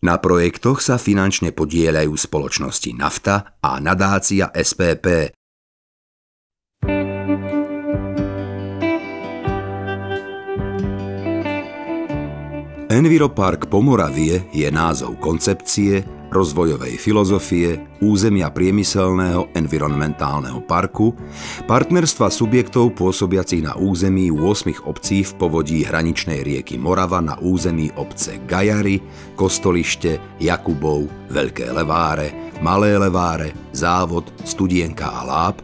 Na projektoch sa finančne podieľajú spoločnosti Nafta a nadácia SPP. Enviropark Pomoravie je názov koncepcie, rozvojovej filozofie, územia priemyselného environmentálneho parku, partnerstva subjektov pôsobiacich na území 8 obcí v povodí hraničnej rieky Morava na území obce Gajary, Kostolište, Jakubov, Veľké Leváre, Malé Leváre, Závod, Studienka a Láb,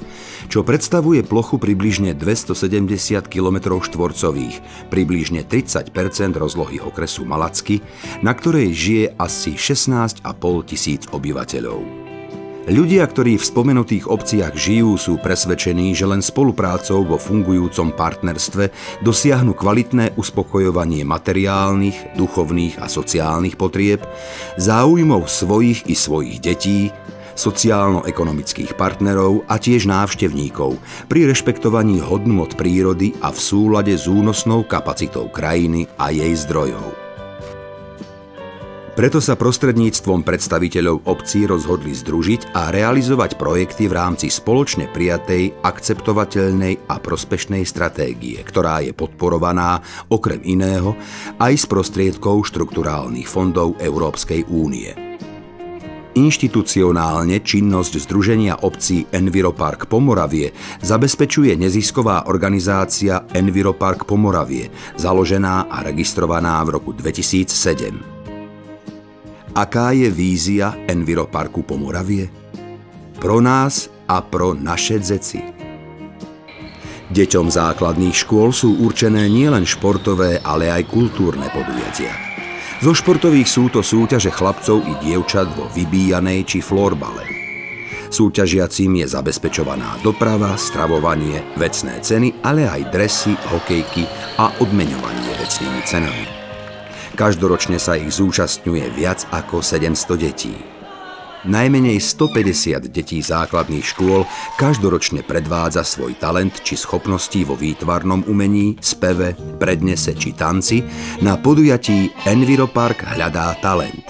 čo predstavuje plochu približne 270 km štvorcových, približne 30 % rozlohy okresu Malacky, na ktorej žije asi 16 500 obyvateľov. Ľudia, ktorí v spomenutých obciach žijú, sú presvedčení, že len spoluprácou vo fungujúcom partnerstve dosiahnu kvalitné uspokojovanie materiálnych, duchovných a sociálnych potrieb, záujmov svojich i svojich detí, sociálno-ekonomických partnerov a tiež návštevníkov pri rešpektovaní hodnôt prírody a v súlade s únosnou kapacitou krajiny a jej zdrojov. Preto sa prostredníctvom predstaviteľov obcí rozhodli združiť a realizovať projekty v rámci spoločne prijatej, akceptovateľnej a prospešnej stratégie, ktorá je podporovaná okrem iného aj z prostriedkov štrukturálnych fondov Európskej únie. Inštitucionálne činnosť Združenia obcí Enviropark Pomoravie zabezpečuje nezisková organizácia Enviropark Pomoravie, založená a registrovaná v roku 2007. Aká je vízia Enviroparku Pomoravie? Pro nás a pro naše dzeci. Deťom základných škôl sú určené nielen športové, ale aj kultúrne podujatia. Zo športových sú to súťaže chlapcov i dievčat vo vybíjanej či florbale. Súťažiacím je zabezpečovaná doprava, stravovanie, vecné ceny, ale aj dresy, hokejky a odmeňovanie vecnými cenami. Každoročne sa ich zúčastňuje viac ako 700 detí. Najmenej 150 detí základných škôl každoročne predvádza svoj talent či schopnosti vo výtvarnom umení, speve, prednese či tanci na podujatí Enviropark hľadá talent.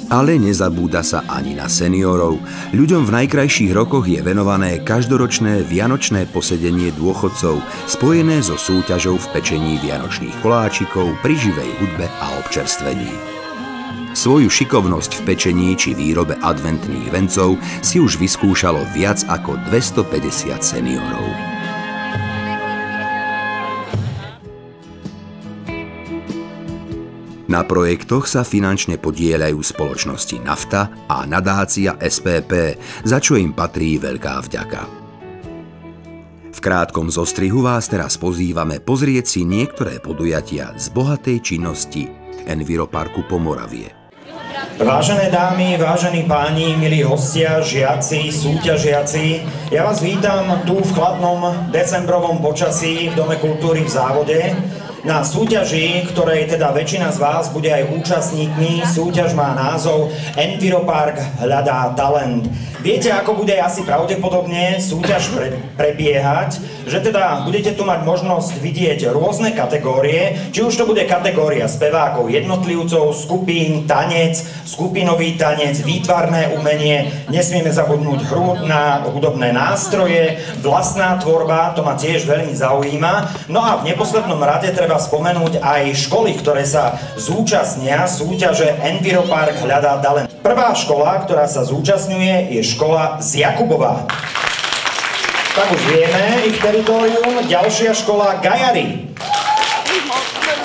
Ale nezabúda sa ani na seniorov. Ľuďom v najkrajších rokoch je venované každoročné vianočné posedenie dôchodcov, spojené so súťažou v pečení vianočných koláčikov pri živej hudbe a občerstvení. Svoju šikovnosť v pečení či výrobe adventných vencov si už vyskúšalo viac ako 250 seniorov. Na projektoch sa finančne podieľajú spoločnosti Nafta a nadácia SPP, za čo im patrí veľká vďaka. V krátkom zostrihu vás teraz pozývame pozrieť si niektoré podujatia z bohatej činnosti Enviroparku Pomoravie. Vážené dámy, vážení páni, milí hostia, žiaci, súťažiaci, ja vás vítam tu v chladnom decembrovom počasí v Dome kultúry v Závode na súťaži, ktorej teda väčšina z vás bude aj účastníkmi. Súťaž má názov Enviropark hľadá talent. Viete, ako bude asi pravdepodobne súťaž prebiehať, že teda budete tu mať možnosť vidieť rôzne kategórie, či už to bude kategória spevákov, jednotlivcov, skupín, tanec, skupinový tanec, výtvarné umenie, nesmieme zabudnúť hru na hudobné nástroje, vlastná tvorba, to ma tiež veľmi zaujíma. No a v neposlednom rade treba spomenúť aj školy, ktoré sa zúčastnia súťaže Enviropark hľadá talent. Prvá škola, ktorá sa zúčastňuje, je škola z Jakubova. Tak už vieme ich teritorium. Ďalšia škola Gajary.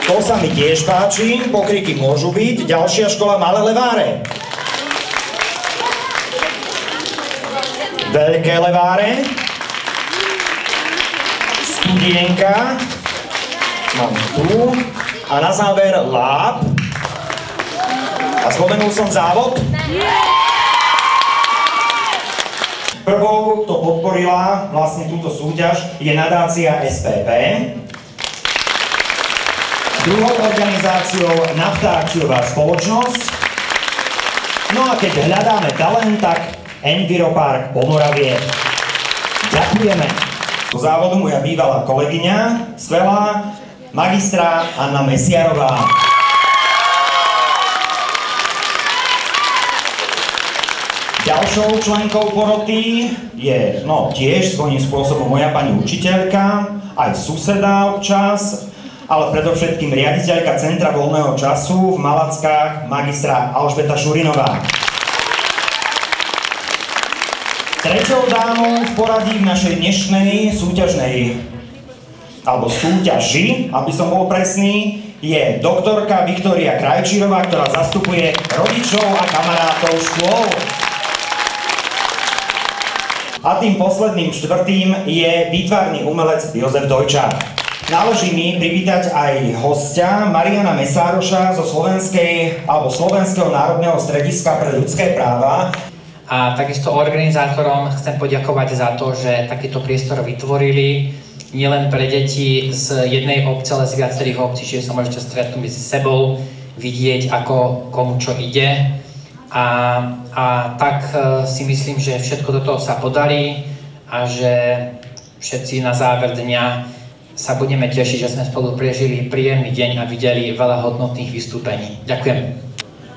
To sa mi tiež páči, pokriky môžu byť. Ďalšia škola Malé Leváre. Veľké Leváre. Studienka. Mám tu. A na záver Láb. A spomenul som Závod? Prvou to podporila vlastne túto súťaž je nadácia SPP. Druhou organizáciou Nafta akciová spoločnosť. No a keď hľadáme talent, tak Enviropark Pomoravie. Ďakujeme. Do závodu moja bývalá kolegyňa, skvelá, magistra Anna Mesiarová. Ďalšou členkou poroty je tiež svojím spôsobom moja pani učiteľka, aj suseda občas, ale predovšetkým riaditeľka Centra voľného času v Malackách, magistra Alžbeta Šurinová. Treťou dámou v poradí v našej dnešnej súťaži, aby som bol presný, je doktorka Viktória Krajčírová, ktorá zastupuje rodičov a kamarátov škôl. A tým posledným štvrtým je výtvarný umelec Jozef Dojčák. Náleží mi privítať aj hostia Mariana Mesároša zo Slovenského národného strediska pre ľudské práva. A takisto organizátorom chcem poďakovať za to, že takýto priestor vytvorili nielen pre deti z jednej obce, ale z viacerých obcí, čiže sa môžete stretnúť medzi sebou, vidieť, ako komu čo ide. A tak si myslím, že všetko toto sa podarí a že všetci na záver dňa sa budeme tešiť, že sme spolu prežili príjemný deň a videli veľa hodnotných vystúpení. Ďakujem.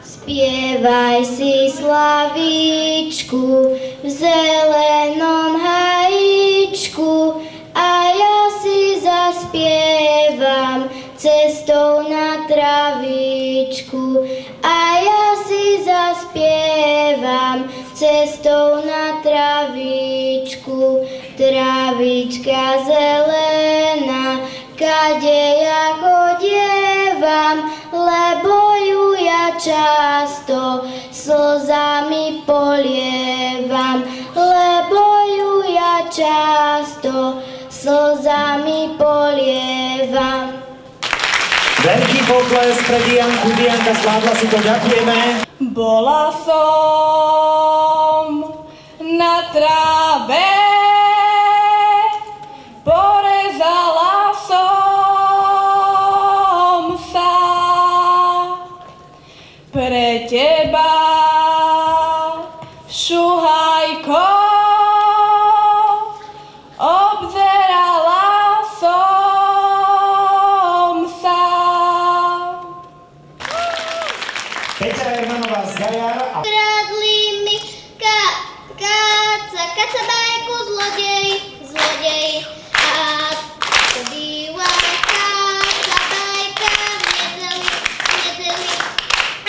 Spievaj si slavíčku v zelenom hajíčku a ja si zaspievam cestou na travičku. A ja si zaspievam cestou na travičku. Travička zelená, kade ja chodievam, lebo ju ja často slzami polievam, lebo ju ja často slzami polievam. Veľký pokles pre Dianku. Dianka zvládla si to, ďakujeme. Bola som na tráve, porezala som sa pre teba, šuhajko. Obzerala som sa. Petra Jermanová z Gajar a... Kradli mi kaca bajku zlodej. A to býva kaca bajka v nedeli.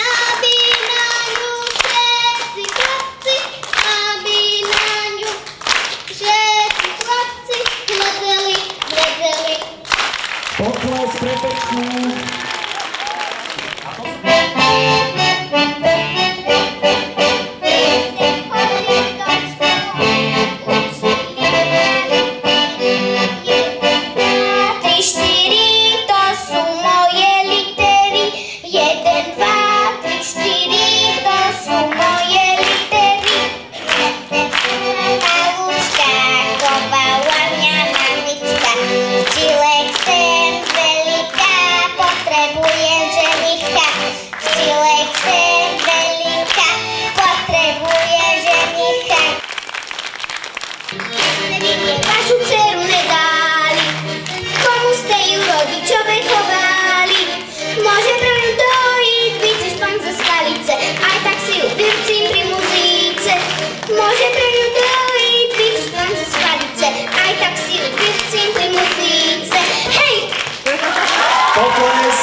Aby na ňu všetci chlapci, aby na ňu všetci chlapci hľadeli. Pokles pre Petru. Vašu dceru nedali, komu ste ju rodičové chovali. Môže pro ňu dojiť více špan ze skalice, aj tak si ju pivcím pri muzíce. Môže pro ňu dojiť více špan ze skalice, aj tak si ju pivcím pri muzíce. Hej! Pokles.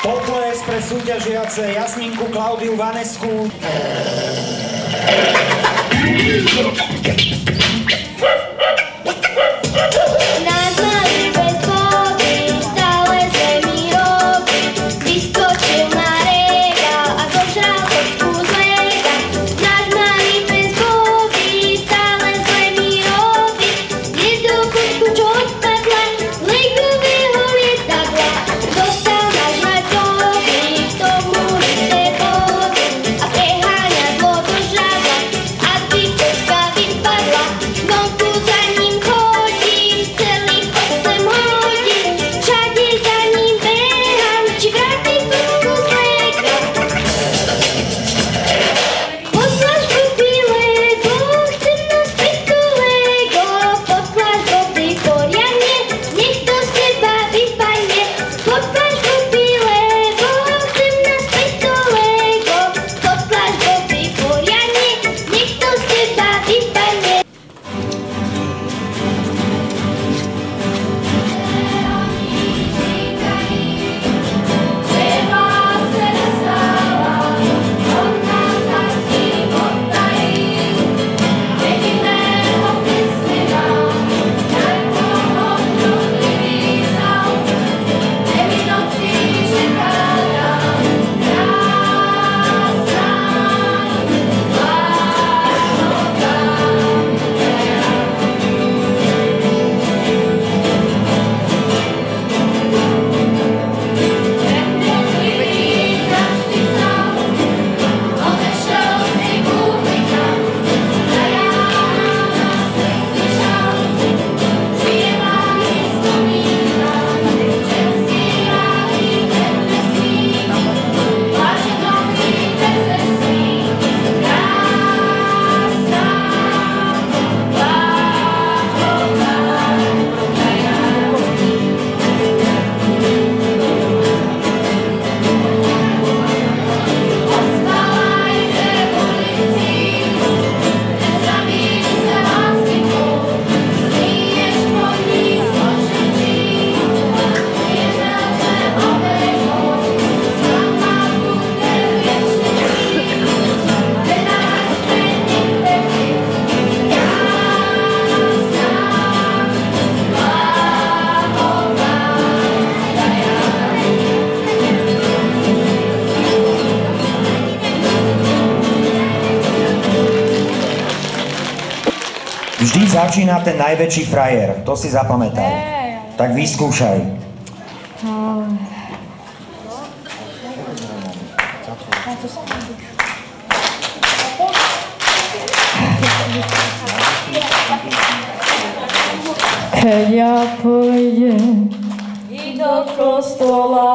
Pokles pre súťažiace Jasminku, Klaudiu, Vanesku. Vyskočil na regál a zožral kocku z lega. Náš malý pes Vždy začína ten najväčší frajer, to si zapamätaj. Tak vyskúšaj. Keď ja pôjdem i do kostola,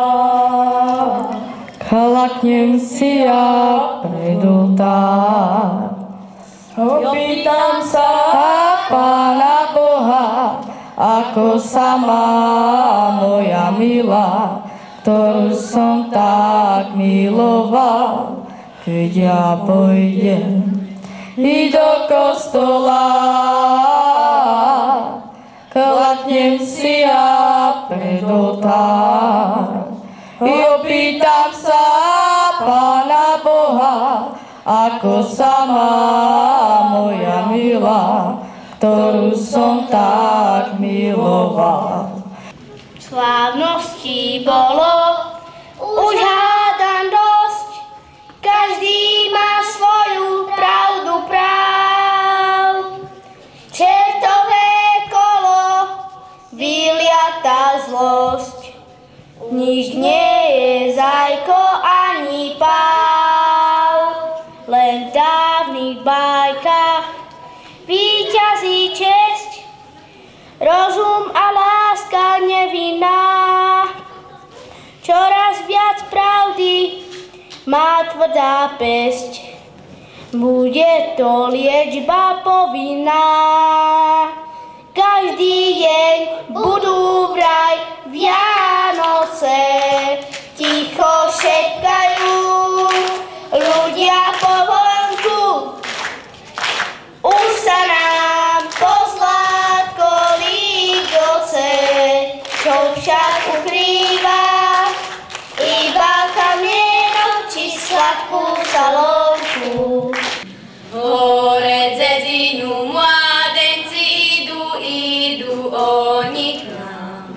klaknem si ja pred oltár. Opýtam sa Pána Boha, ako sa má moja milá, ktorú som tak miloval. Keď ja pôjdem i do kostola, klaknem si ja pred oltár. I opýtam sa Pána Boha, ako sa má moja milá, ktorú som tak miloval. Slávností bolo už hádam dosť, každý má svoju pravdu práv. Čertové kolo, vyliatá zlosť, nič nie je zajko ani páv. Len v dávnych bajkách víťazí česť, rozum a láska nevinná. Čoraz viac pravdy má tvrdá pesť, bude to liečba povinná. Každý deň budú vraj Vianoce, ticho šepkajú ľudia po vonku. Už sa nám pozlátko lígoce, čo však ukrýva iba kamienok či sladkú salónku. Hore dzedzinu mládenci idú oni k nám.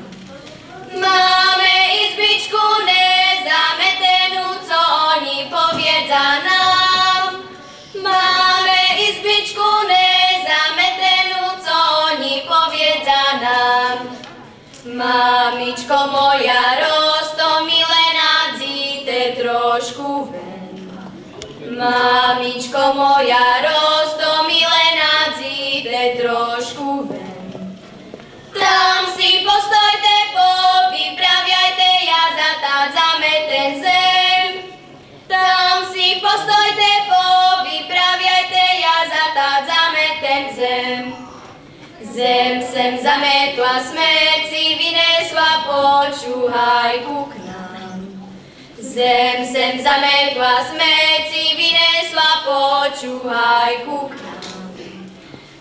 Máme izbičku nezametenú, co oni povedia nám. Máme izbičku nezametenú, co oni povedia nám. Mamičko moja, roztomilená, dzíte trošku ven. Mamičko moja, roztomilená, dzíte trošku ven. Tam si postojte, povypraviajte, ja zatádzame ten zem. Tam si postojte, povypraviajte, ja zatádzame ten zem. Zem sem zametla, smet si vynesla, počúhaj ku nám. Zem sem zametla, smet si vynesla, počúhaj ku nám.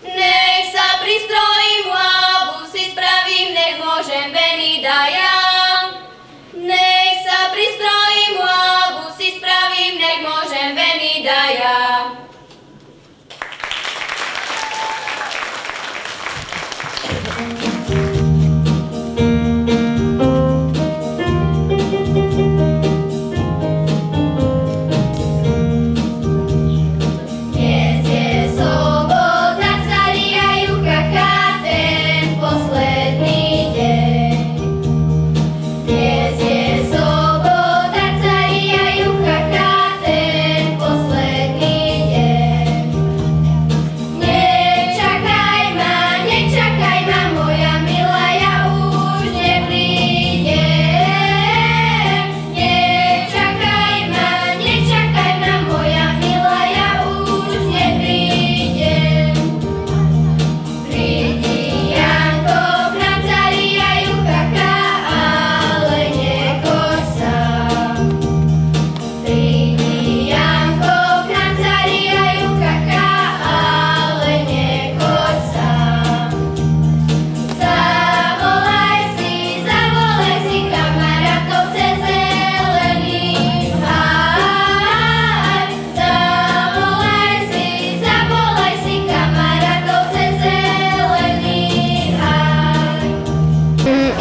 Nech sa pristrojím, hlavu si spravím, nech môžem veniť aj ja. Nech sa pristrojím, hlavu si spravím, nech môžem veniť aj ja.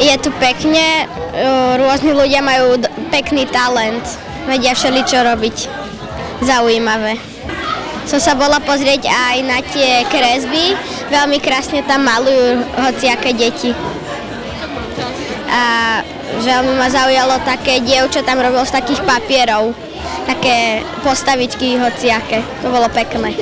Je tu pekne, rôzni ľudia majú pekný talent, vedia všeličo robiť, zaujímavé. Som sa bola pozrieť aj na tie kresby, veľmi krásne tam malujú hociaké deti. A veľmi ma zaujalo také dievča, tam robil z takých papierov, také postavičky hociaké. To bolo pekné.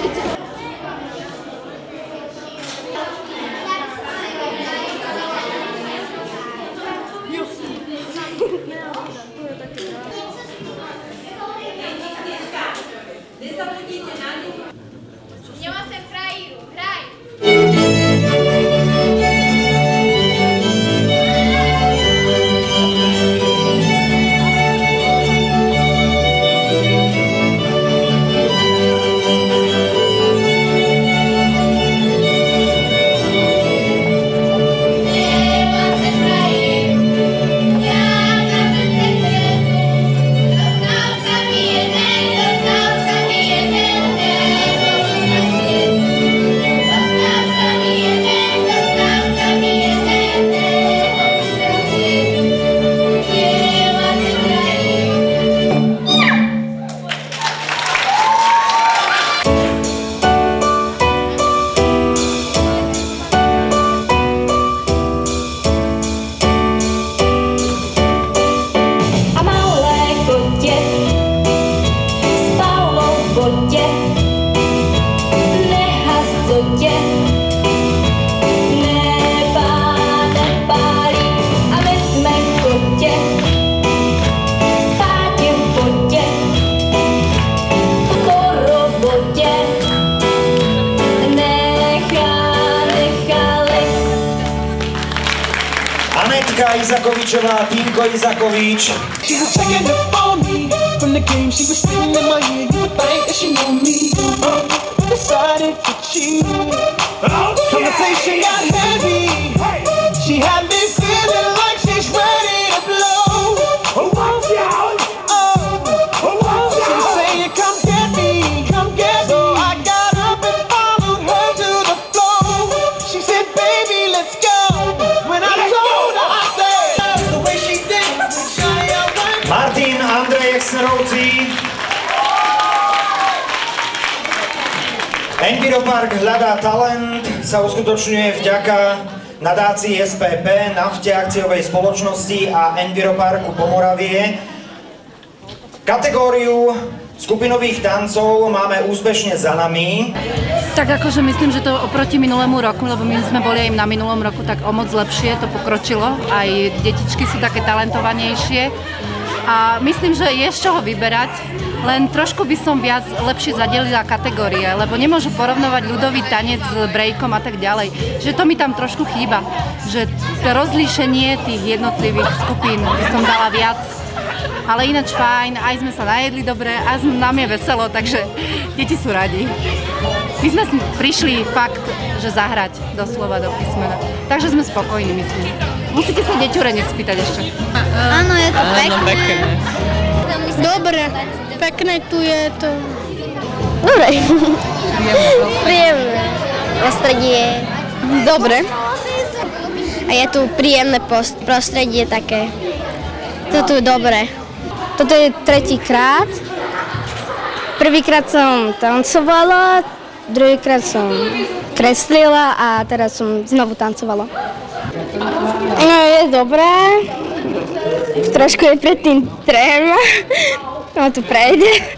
Anetka Izakovičová, Týmko Izakovič. Martin Andrej Exnerovci. Enviropark hľadá talent sa uskutočňuje vďaka nadácii SPP, Nafte akciovej spoločnosti a Enviroparku Pomoravie. Kategóriu skupinových tancov máme úspešne za nami. Tak akože myslím, že to oproti minulému roku, lebo my sme boli aj na minulom roku, tak o moc lepšie to pokročilo. Aj detičky sú také talentovanejšie. A myslím, že je z čoho vyberať, len trošku by som lepšie zadelila kategórie, lebo nemôžu porovnovať ľudový tanec s breakom a tak ďalej. Že to mi tam trošku chýba, že to rozlíšenie tých jednotlivých skupín by som dala viac. Ale ináč fajn, aj sme sa najedli dobre, a nám je veselo, takže deti sú radi. My sme prišli fakt, že zahrať doslova do písmena, takže sme spokojní, myslím. Musíte sa deťure nespýtať ešte. Áno, je to pekné. Dobre, pekné tu je to. Dobre. Príjemné. Prostredie. Dobre. A je tu príjemné prostredie také. Toto je dobré. Toto je tretíkrát. Prvýkrát som tancovala, druhýkrát som kreslila a teraz som znovu tancovala. No, je dobré. Trošku je predtým tréma. No, to prejde.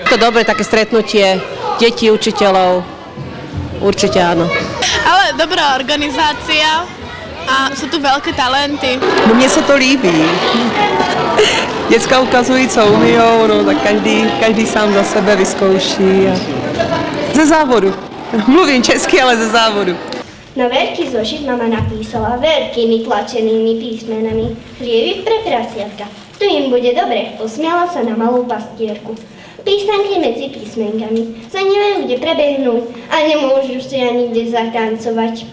To dobre, také stretnutie detí, učiteľov. Určite áno. Ale dobrá organizácia a sú tu veľké talenty. No mne sa to líbí. Děcka ukazují, co umíjou, no tak každý sám za sebe vyzkouší. Ze závodu. Mluvím česky, ale ze závodu. Na veľký zošit mama napísala veľkými tlačenými písmenami Chlievy pre prasiatka. Tu im bude dobre, posmiala sa na malú pastierku. Písanky medzi písmenkami sa nemajú kde prebehnúť a nemôžu si ani kde zatancovať.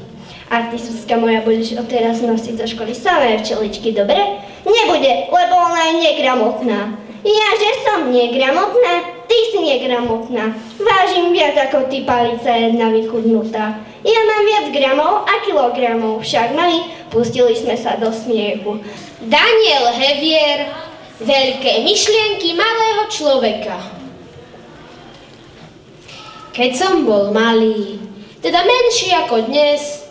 A ty, Suska moja, budeš odteraz nosiť zo školy samé včeličky, dobre? Nebude, lebo ona je negramotná. Ja, že som negramotná? Ty si negramotná. Vážim viac ako ty, palica jedna vychudnutá. Ja mám viac gramov a kilogramov, však mami, pustili sme sa do smiechu. Daniel Hevier, Veľké myšlienky malého človeka. Keď som bol malý, teda menší ako dnes.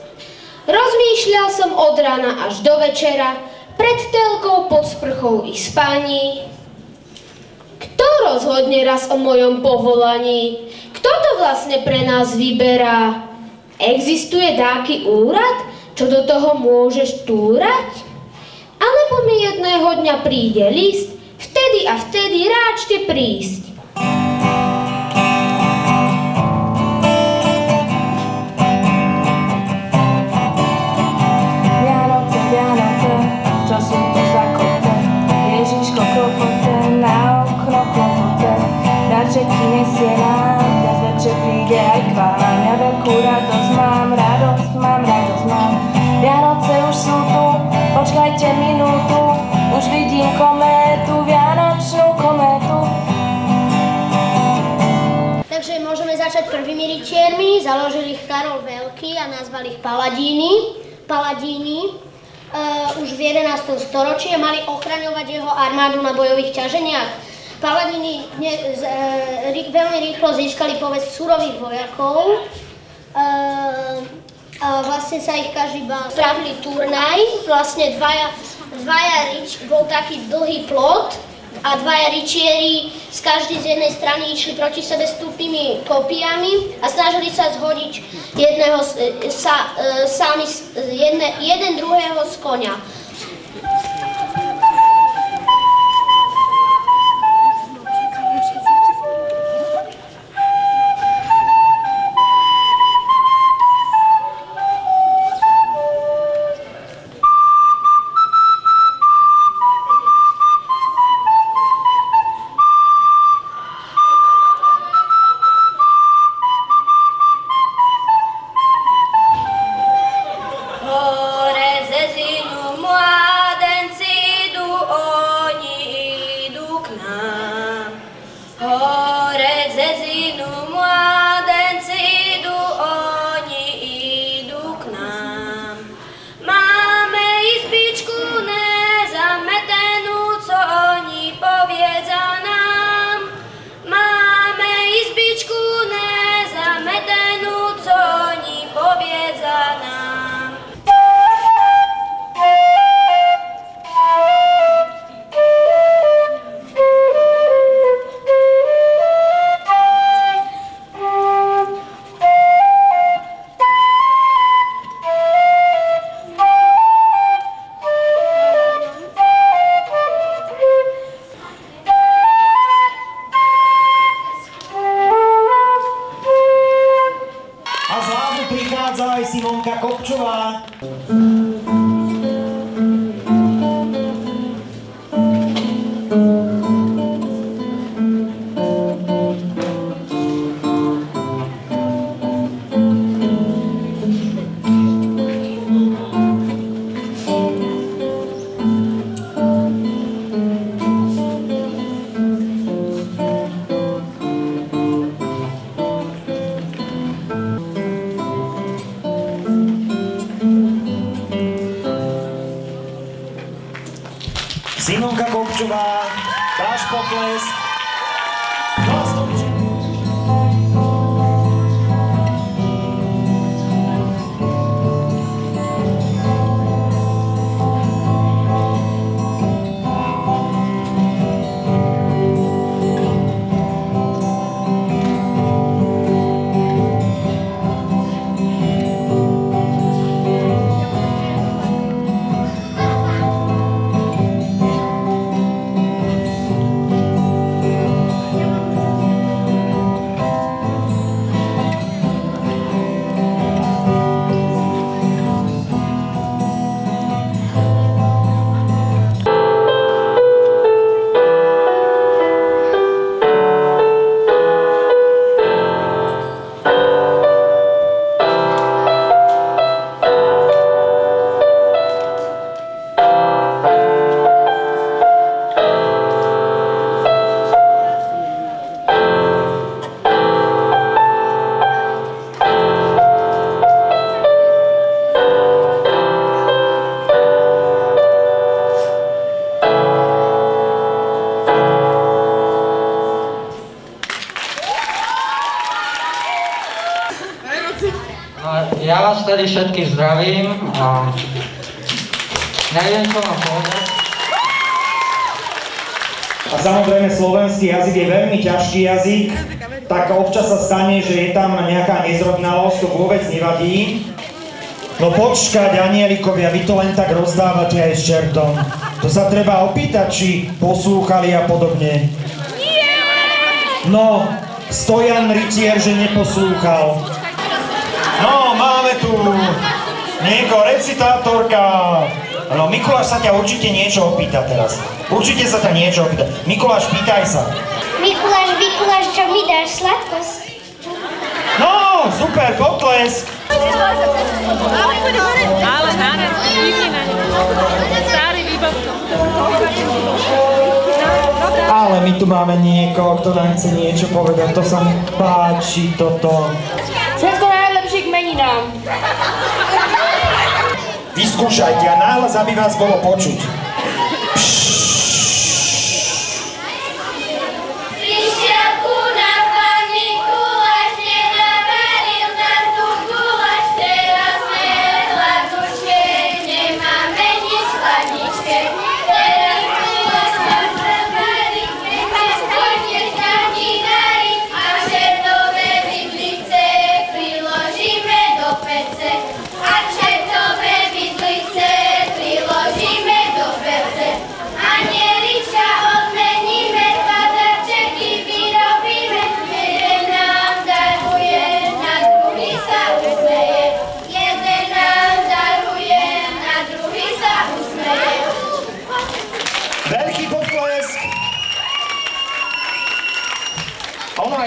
Rozmýšľal som od rána až do večera, pred telkou, pod sprchou i spání. Kto rozhodne raz o mojom povolaní? Kto to vlastne pre nás vyberá? Existuje dáky úrad, čo do toho môžeš túrať? Alebo mi jedného dňa príde list, vtedy a vtedy ráčte prísť. Vianoce, Vianoce, čo sú to za koce? Ježiško klopoce, na okno klopoce, darčeky nesie nám, dnes večer príde aj k vám. Ja veľkú radosť mám, radosť mám. Vianoce už sú tu, počkajte minútu, už vidím kométu, vianočnú kométu. Takže môžeme začať prvými rytiermi. Založili ich Karol Veľký a nazvali ich Paladíni. Už v 11. storočí mali ochraňovať jeho armádu na bojových ťaženiach. Paladíni veľmi rýchlo získali povesť surových vojakov. Vlastne sa ich každý bál. Spravili turnaj, vlastne bol taký dlhý plot a dvaja rytieri z každej z jednej strany išli proti sebe s tupými kopijami a snažili sa zhodiť jeden druhého z koňa. Simonka Kopčová. Simonka Kopčová, váš potlesk. Ja vás tady všetkých zdravím a neviem, čo vám povedať. A samozrejme slovenský jazyk je veľmi ťažký jazyk, tak občas sa stane, že je tam nejaká nezrovnalosť, to vôbec nevadí. No počkať, anielikovia, vy to len tak rozdávate aj s čertom. To sa treba opýtať, či poslúchali a podobne. No, Stojan Rytier, že neposlúchal. No, máme tu niekoho, recitátorka. No, Mikuláš sa ťa určite niečo opýta teraz. Určite sa ťa niečo opýta. Mikuláš, pýtaj sa. Mikuláš, čo mi dáš sladkosť? No, super, potlesk. Ale nárad, nikdy na ňu. Starý výbavko. Ale my tu máme niekoho, kto nám chce niečo povedať. To sa mi páči, toto. Všetko najlepšie k meninám. Vyskúšajte a náhlas, aby vás bolo počuť.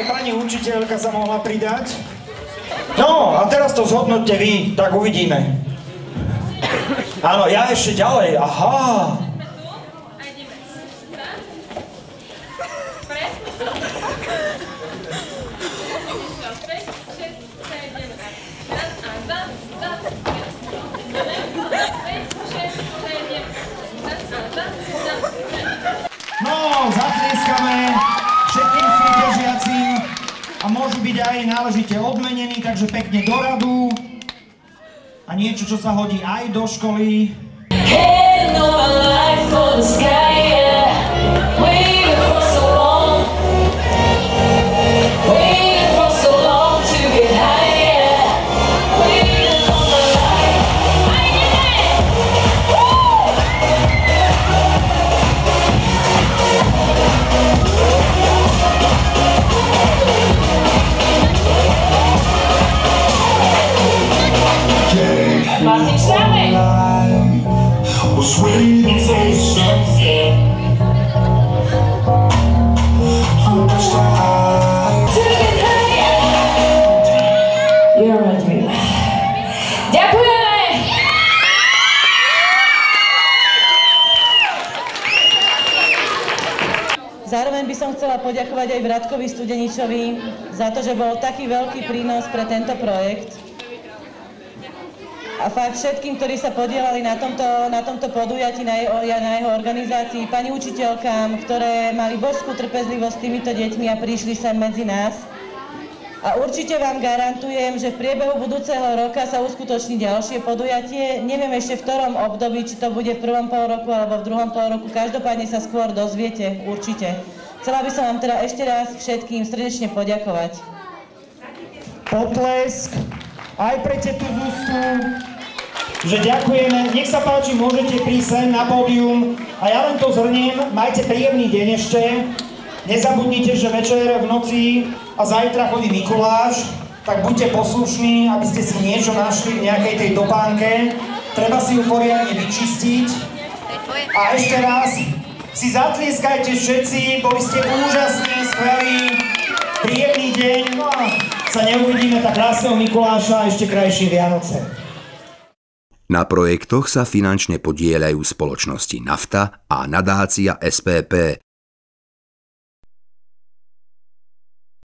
Pani učiteľka sa mohla pridať. No, a teraz to zhodnoťte vy, tak uvidíme. Áno, ja ešte ďalej, aha. No, zatlieskame všetkým súťažiacim a môžu byť aj náležite odmenení, takže pekne do radu a niečo, čo sa hodí aj do školy. Zároveň by som chcela poďakovať aj Vratkovi Studeničovi za to, že bol taký veľký prínos pre tento projekt. A fakt všetkým, ktorí sa podielali na tomto podujatí, na jeho organizácii, pani učiteľkám, ktoré mali božskú trpezlivosť s týmito deťmi a prišli sem medzi nás. A určite vám garantujem, že v priebehu budúceho roka sa uskutoční ďalšie podujatie. Neviem ešte v ktorom období, či to bude v prvom polroku alebo v druhom polroku. Každopádne sa skôr dozviete, určite. Chcela by som vám teda ešte raz všetkým srdečne poďakovať. Potlesk aj pre tetu Zuzku, že ďakujeme. Nech sa páči, môžete prísť sem na pódium a ja len to zhrniem. Majte príjemný deň ešte. Nezabudnite, že večer v noci a zajtra chodí Mikuláš, tak buďte poslušní, aby ste si niečo našli v nejakej tej topánke. Treba si ju poriadne vyčistiť. A ešte raz si zatlieskajte všetci, boli ste úžasní, skvelí, príjemný deň. No a sa neuvidíme tak krásneho Mikuláša a ešte krajšie Vianoce. Na projektoch sa finančne podieľajú spoločnosti Nafta a nadácia SPP,